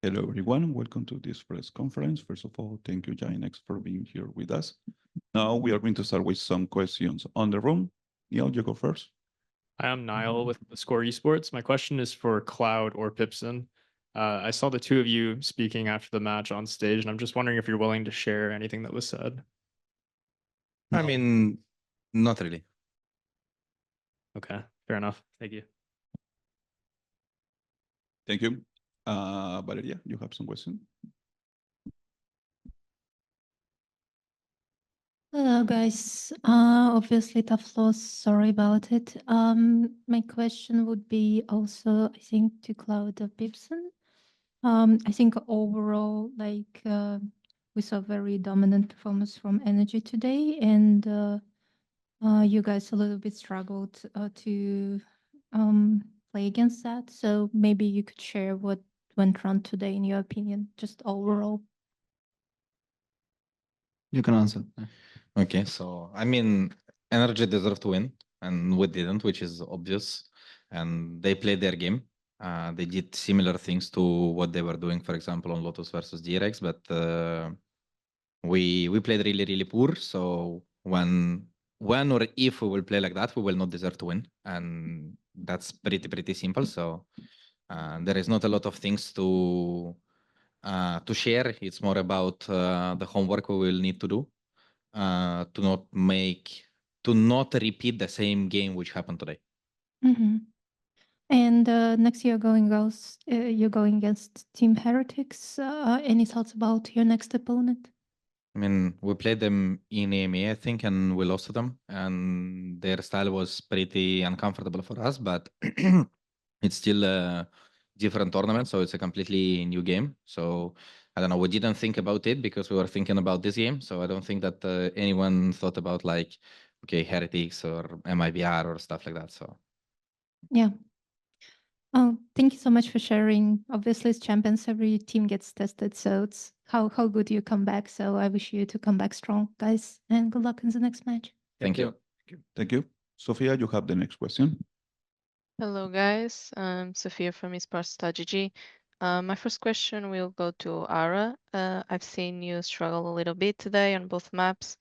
Hello, everyone. Welcome to this press conference. First of all, thank you, GIANTX, for being here with us. Now we are going to start with some questions on the room. Neil, you go first. Hi, I'm Niall with the Score Esports. My question is for Cloud or Pipson. I saw the two of you speaking after the match on stage, and I'm just wondering if you're willing to share anything that was said. I mean, not really. Okay, fair enough. Thank you. Thank you. Valeria, you have some question? Hello, guys. Obviously tough loss. Sorry about it. My question would be also, I think, to Cloud or Pipson. I think overall, like, we saw very dominant performance from NRG today, and you guys a little bit struggled to play against that. So maybe you could share what went wrong today, in your opinion, just overall. You can answer. Okay, so I mean, NRG deserved to win, and we didn't, which is obvious. And they played their game. They did similar things to what they were doing, for example, on Lotus versus GRX, but we played really poor. So when or if we will play like that, we will not deserve to win, and that's pretty simple. So there is not a lot of things to share. It's more about the homework we will need to do to not repeat the same game which happened today. Mm-hmm. And next year you're going against Team Heretics. Any thoughts about your next opponent? I mean, we played them in EMEA, I think, and we lost to them, and their style was pretty uncomfortable for us, but it's still a different tournament, so it's a completely new game. So I don't know, we didn't think about it because we were thinking about this game, so I don't think that anyone thought about like, okay, Heretics or MIBR or stuff like that, so. Yeah. Oh, thank you so much for sharing. Obviously, as champions, every team gets tested, so it's how good you come back. So I wish you to come back strong, guys, and good luck in the next match. Thank you. Thank you. Sophia, you have the next question. Hello, guys. I'm Sophia from esports.gg. My first question will go to Ara. I've seen you struggle a little bit today on both maps.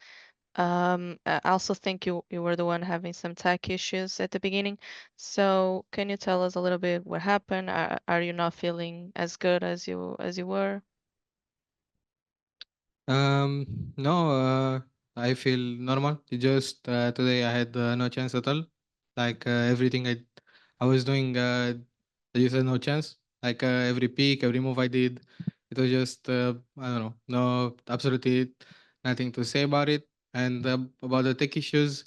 I also think you were the one having some tech issues at the beginning. So can you tell us a little bit what happened? Are you not feeling as good as you were? No, I feel normal. It just today I had no chance at all. Like everything I was doing, I just had no chance. Like every peak, every move I did, it was just I don't know, no, absolutely nothing to say about it. And about the tech issues,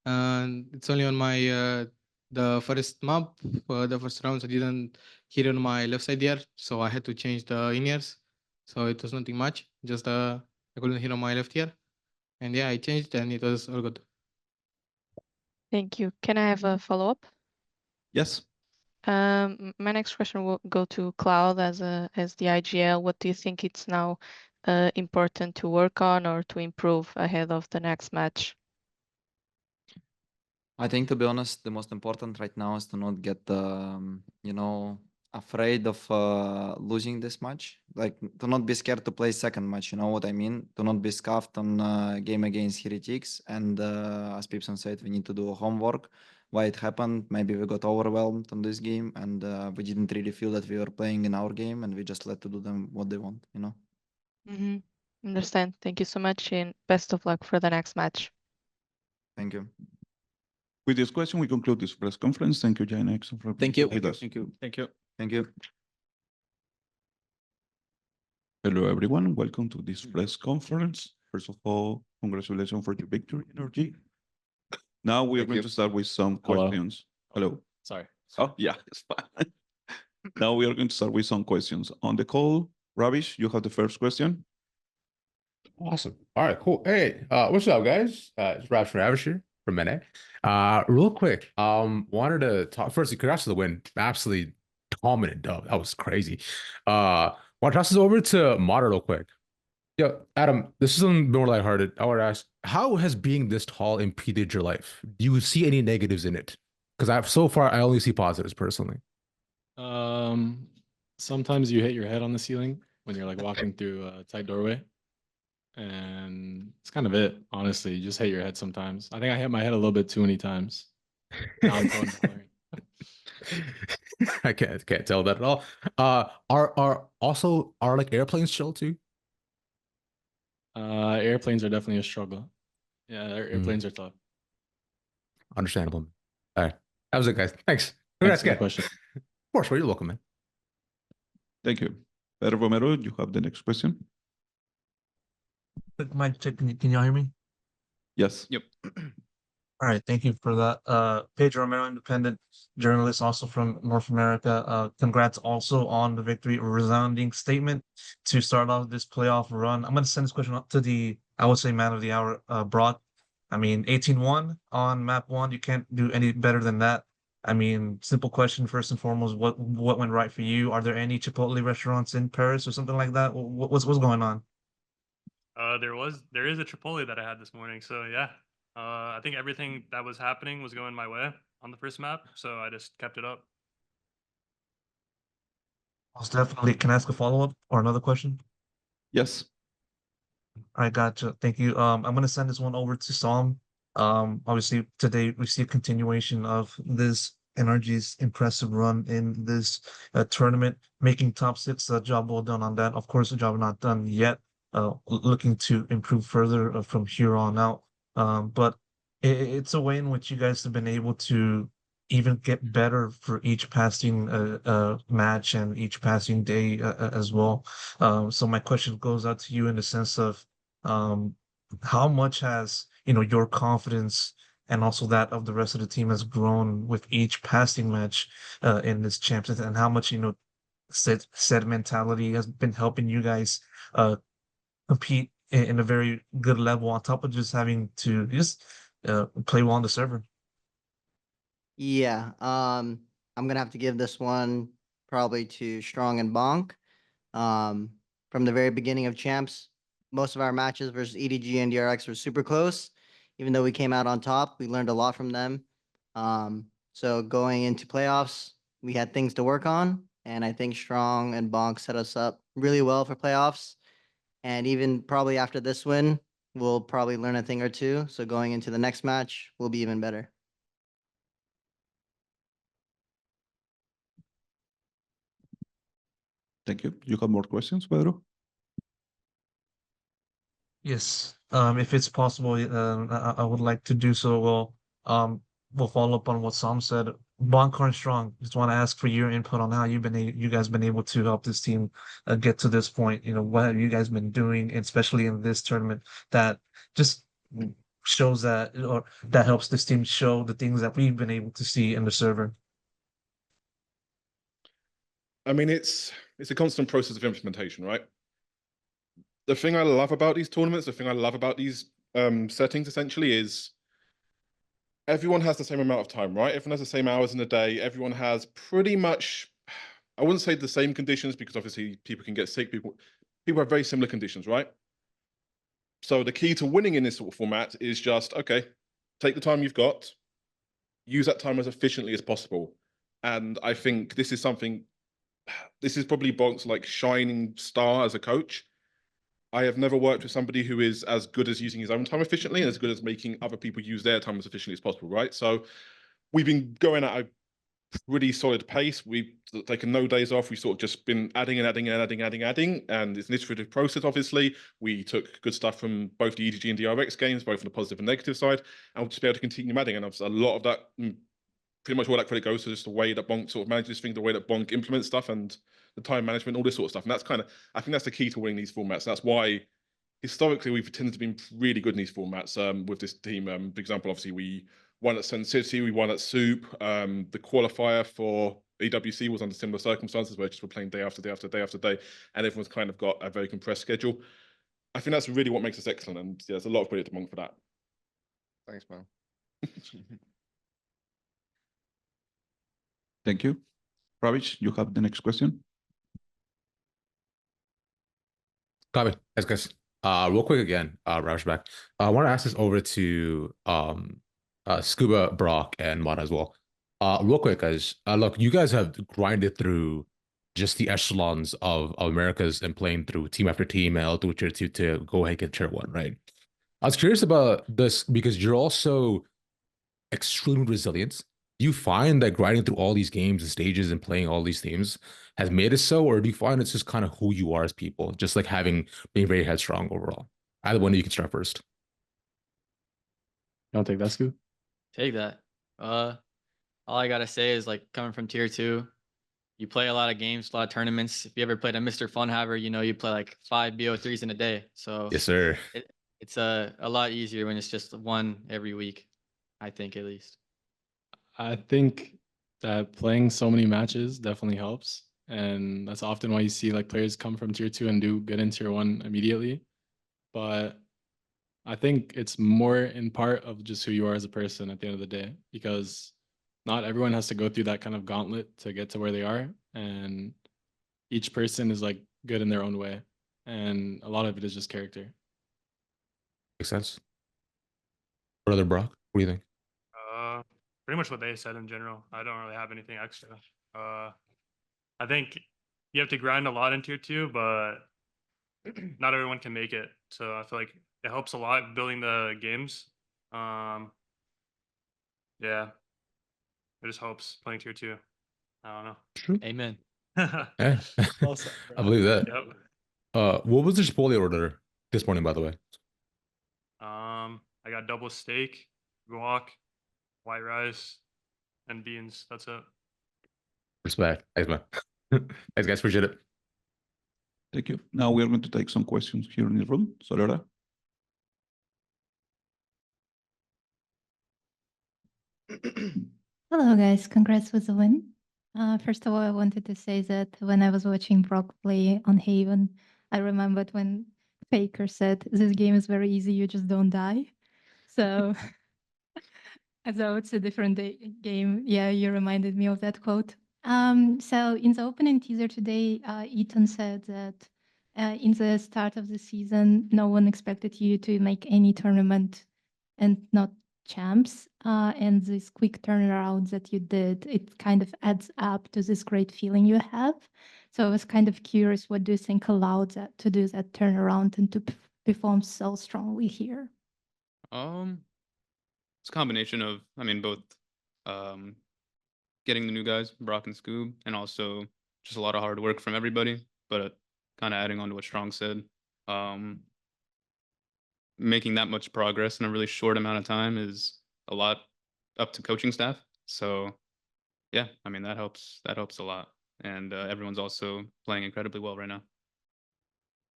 it's only on my the first map, the first rounds I didn't hit on my left side there, so I had to change the in-ears. So it was nothing much, just I couldn't hit on my left ear. And yeah, I changed and it was all good. Thank you. Can I have a follow-up? Yes. My next question will go to Cloud as the IGL. What do you think it's now important to work on or to improve ahead of the next match? I think, to be honest, the most important right now is to not get, afraid of losing this match. Like, to not be scared to play second match, you know what I mean? To not be scuffed on game against Heretics. And as Pipson said, we need to do homework. Why it happened? Maybe we got overwhelmed on this game and we didn't really feel that we were playing in our game and we just let to do them what they want, you know? Mm-hmm. Understand. Thank you so much and best of luck for the next match. Thank you. With this question, we conclude this press conference. Thank you, GIANTX, for Thank you. with us. Thank you. Thank you. Thank you. Hello, everyone. Welcome to this press conference. First of all, congratulations for your victory, NRG. Now we are going to start with some questions. Hello. Sorry. Oh, yeah, it's fine. Now we are going to start with some questions. On the call, Ravish, you have the first question. Awesome. All right, cool. Hey, what's up, guys? It's Ravish from Ravisher from NA. Real quick, wanted to talk first. Congrats to the win. Absolutely dominant dub. That was crazy. Want to toss this over to Mata real quick. Yo, Adam, this is something more lighthearted. I want to ask, how has being this tall impeded your life? Do you see any negatives in it? Because so far I only see positives personally. sometimes you hit your head on the ceiling when you're like walking through a tight doorway. And it's kind of it, honestly. You just hit your head sometimes. I think I hit my head a little bit too many times. Now I'm prone to flaring. I can't tell that at all. Are like airplanes chill too? Airplanes are definitely a struggle. Yeah, airplanes are tough. Understandable. All right. That was it, guys. Thanks. Thanks for the Again. question. Of course, you're welcome, man. Thank you. Pedro Romero, you have the next question. Quick mic check. Can y'all hear me? Yes. Yep. All right, thank you for that. Pedro Romero, independent journalist, also from North America. Congrats also on the victory, a resounding statement to start off this playoff run. I'm going to send this question up to the, I would say, man of the hour, Brock. I mean, 18-1 on map 1. You can't do any better than that. I mean, simple question first and foremost, what went right for you? Are there any Chipotle restaurants in Paris or something like that? What's going on? There is a Chipotle that I had this morning. So yeah, I think everything that was happening was going my way on the first map. So I just kept it up. Most definitely. Can I ask a follow-up or another question? Yes. I gotcha. Thank you. I'm gonna send this one over to Psalm. Obviously today we see a continuation of this NRG's impressive run in this tournament, making top 6. Job well done on that. Of course, the job not done yet. Looking to improve further from here on out. But it's a way in which you guys have been able to even get better for each passing match and each passing day as well. So my question goes out to you in the sense of how much has your confidence and also that of the rest of the team has grown with each passing match in this championship, and how much said mentality has been helping you guys compete in a very good level on top of just having to just play well on the server. Yeah, I'm gonna have to give this one probably to Strong and Bonk. From the very beginning of champs, most of our matches versus EDG and DRX were super close. Even though we came out on top, we learned a lot from them. So going into playoffs, we had things to work on, and I think Strong and Bonk set us up really well for playoffs. And even probably after this win, we'll probably learn a thing or two. So going into the next match, we'll be even better. Thank you. You have more questions, Pedro? Yes, if it's possible, I would like to do so. We'll follow up on what Sam said. Bonk Strong, just want to ask for your input on how you guys been able to help this team get to this point. What have you guys been doing, especially in this tournament, that just shows that, or that helps this team show the things that we've been able to see in the server? I mean, it's a constant process of implementation, right? The thing I love about these tournaments, the thing I love about these settings essentially is everyone has the same amount of time, right? Everyone has the same hours in the day. Everyone has pretty much, I wouldn't say the same conditions, because obviously people can get sick. People have very similar conditions, right? So the key to winning in this sort of format is just, okay, take the time you've got, use that time as efficiently as possible. And I think this is something, this is probably Bonk's like shining star as a coach. I have never worked with somebody who is as good as using his own time efficiently and as good as making other people use their time as efficiently as possible, right? So we've been going at a pretty solid pace. We've taken no days off. We've sort of just been adding and adding and adding, and it's an iterative process, obviously. We took good stuff from both the EDG and DRX games, both on the positive and negative side, and we'll just be able to continue adding. And a lot of that, pretty much all that credit goes to just the way that Bonk sort of manages things, the way that Bonk implements stuff, and the time management, all this sort of stuff. And that's kind of, I think that's the key to winning these formats. That's why historically we've tended to be really good in these formats with this team. For example, obviously we won at Sun City, we won at Soup. The qualifier for EWC was under similar circumstances where just we're playing day after day after day after day, and everyone's kind of got a very compressed schedule. I think that's really what makes us excellent, and yeah, there's a lot of credit to Monk for that. Thanks, man. Thank you. Ravish, you have the next question. Copy. Thanks, guys. Real quick again, Ravish back. I want to ask this over to Scuba, Brock, and Mata as well. Real quick, guys. Look, you guys have grinded through just the echelons of Americas and playing through team after team and L through tier 2 to go ahead and get tier 1, right? I was curious about this because you're also extremely resilient. Do you find that grinding through all these games and stages and playing all these themes has made it so, or do you find it's just kind of who you are as people, just like being very headstrong overall? Either one of you can start first. You don't take that, Scoop? Take that. All I gotta say is like coming from tier 2, you play a lot of games, a lot of tournaments. If you ever played a Mr. Funhaver, you know you play like 5 BO3s in a day. So Yes, sir. it's a lot easier when it's just one every week, I think at least. I think that playing so many matches definitely helps. And that's often why you see like players come from tier 2 and do good in tier 1 immediately. But I think it's more in part of just who you are as a person at the end of the day, because not everyone has to go through that kind of gauntlet to get to where they are. And each person is like good in their own way. And a lot of it is just character. Makes sense. Brother Brock, what do you think? Pretty much what they said in general. I don't really have anything extra. I think you have to grind a lot in tier 2, but not everyone can make it. So I feel like it helps a lot building the games. Yeah, it just helps playing tier 2. I don't know. True. Amen. Yeah. Well said, I believe that. Yep. What was the Chipotle order this morning, by the way? I got double steak, guac, white rice, and beans. That's it. Respect. Thanks, man. Thanks, guys. Appreciate it. Thank you. Now we are going to take some questions here in the room. Solera. Hello, guys. Congrats with the win. First of all, I wanted to say that when I was watching Brock play on Haven, I remembered when Faker said, "This game is very easy, you just don't die." So, although it's a different game, yeah, you reminded me of that quote. So in the opening teaser today, Ethan said that in the start of the season, no one expected you to make any tournament and not champs. And this quick turnaround that you did, it kind of adds up to this great feeling you have. So I was kind of curious, what do you think allowed that to do that turnaround and to perform so strongly here? It's a combination of, I mean, both getting the new guys, Brock and Scoob, and also just a lot of hard work from everybody. But kind of adding on to what Strong said, making that much progress in a really short amount of time is a lot up to coaching staff. So yeah, I mean, that helps a lot. And everyone's also playing incredibly well right now.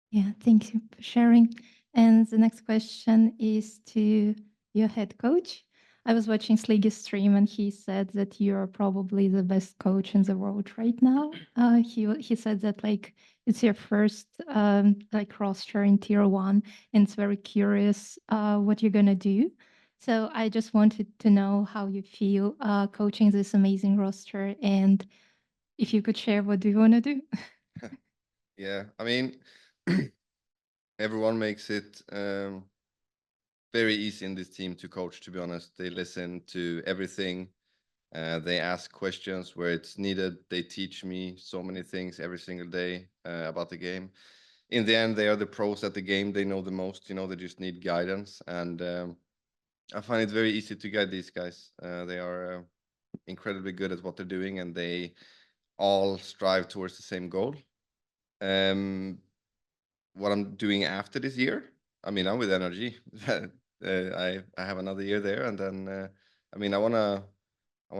Yeah, thank you for sharing. And the next question is to your head coach. I was watching Sliggy's stream and he said that you're probably the best coach in the world right now. He said that like it's your first like roster in tier 1 and it's very curious what you're gonna do. So I just wanted to know how you feel coaching this amazing roster and if you could share what do you want to do? Yeah, I mean, everyone makes it very easy in this team to coach, to be honest. They listen to everything. They ask questions where it's needed. They teach me so many things every single day about the game. In the end, they are the pros at the game. They know the most, you know, they just need guidance. And I find it very easy to guide these guys. They are incredibly good at what they're doing and they all strive towards the same goal. What I'm doing after this year, I mean, I'm with NRG. I have another year there, and then I mean, I wanna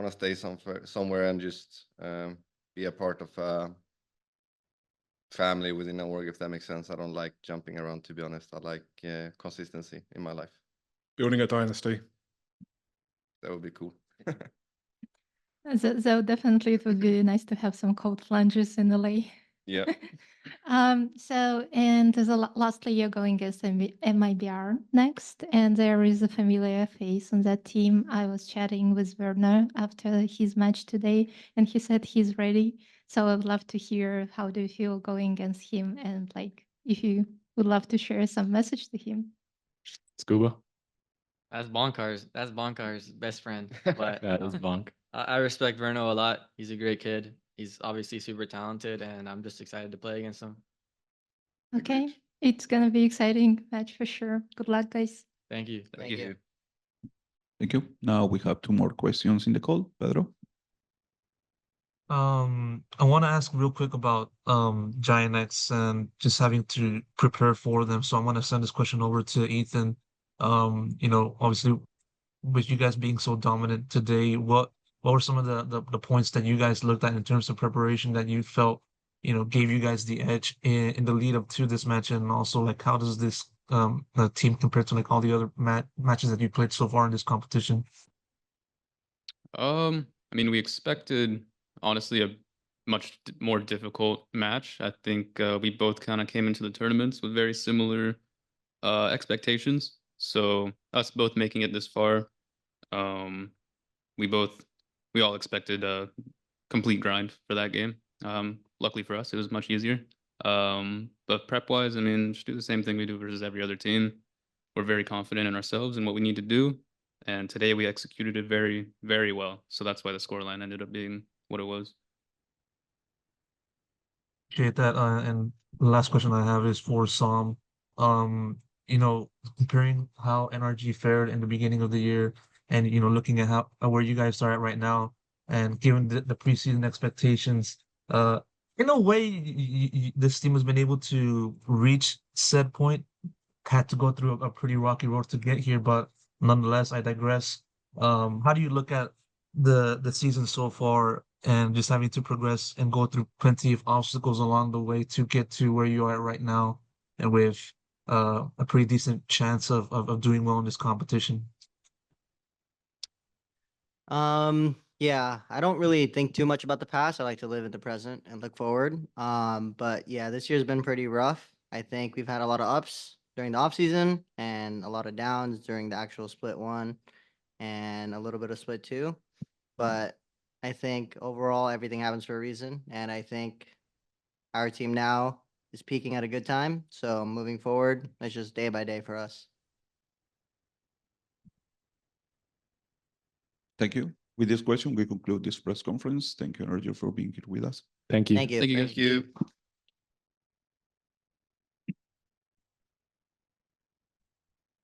stay somewhere and just be a part of a family within a org, if that makes sense. I don't like jumping around, to be honest. I like consistency in my life. Building a dynasty. That would be cool. So definitely it would be nice to have some cold plunges in LA. Yeah. So, and there's lastly, you're going as MIBR next, and there is a familiar face on that team. I was chatting with Werner after his match today, and he said he's ready. So I would love to hear how do you feel going against him, and like if you would love to share some message to him. Scuba. That's Bonkar's. That's Bonkar's best friend. But That is Bonk. I respect Verno a lot. He's a great kid. He's obviously super talented, and I'm just excited to play against him. Okay, it's gonna be exciting match for sure. Good luck, guys. Thank you. Thank you. Thank you. Now we have 2 more questions in the call. Pedro? I want to ask real quick about GIANTX and just having to prepare for them. So I'm going to send this question over to Ethan. Obviously, with you guys being so dominant today, what were some of the points that you guys looked at in terms of preparation that you felt gave you guys the edge in the lead up to this match, and also like how does this team compare to like all the other matches that you played so far in this competition? I mean, we expected honestly a much more difficult match. I think we both kind of came into the tournaments with very similar expectations. So us both making it this far, we all expected a complete grind for that game. Luckily for us, it was much easier. But prep wise, I mean, just do the same thing we do versus every other team. We're very confident in ourselves and what we need to do. And today we executed it very, very well. So that's why the scoreline ended up being what it was. Appreciate that. And the last question I have is for Sam. Comparing how NRG fared in the beginning of the year and, looking at how where you guys are at right now, and given the preseason expectations, in a way, this team has been able to reach said point, had to go through a pretty rocky road to get here, but nonetheless, I digress. How do you look at the season so far and just having to progress and go through plenty of obstacles along the way to get to where you are right now, and with a pretty decent chance of doing well in this competition? Yeah, I don't really think too much about the past. I like to live in the present and look forward. But yeah, this year's been pretty rough. I think we've had a lot of ups during the off season and a lot of downs during the actual split 1 and a little bit of split 2. But I think overall everything happens for a reason, and I think our team now is peaking at a good time. So moving forward, it's just day by day for us. Thank you. With this question, we conclude this press conference. Thank you, NRG, for being here with us. Thank you. Thank you. Thank you, guys. Thank you.